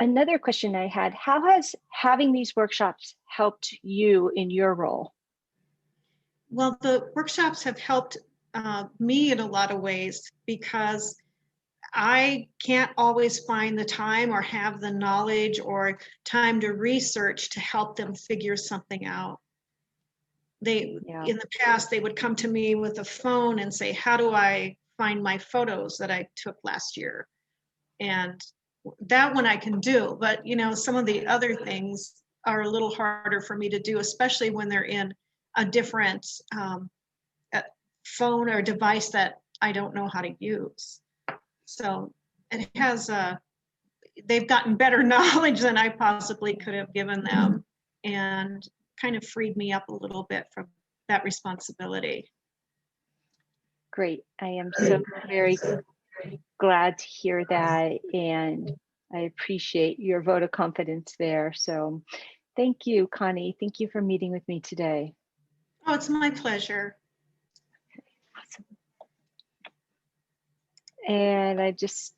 Another question I had, how has having these workshops helped you in your role? Well, the workshops have helped me in a lot of ways because I can't always find the time or have the knowledge or time to research to help them figure something out. Yeah. In the past, they would come to me with a phone and say, how do I find my photos that I took last year? And that one I can do, but some of the other things are a little harder for me to do, especially when they're in a different phone or device that I don't know how to use. So it has they've gotten better knowledge than I possibly could have given them, and kind of freed me up a little bit from that responsibility. Great. I am so very glad to hear that, and I appreciate your vote of confidence there. So thank you, Connie. Thank you for meeting with me today. Oh, it's my pleasure. Awesome. And I just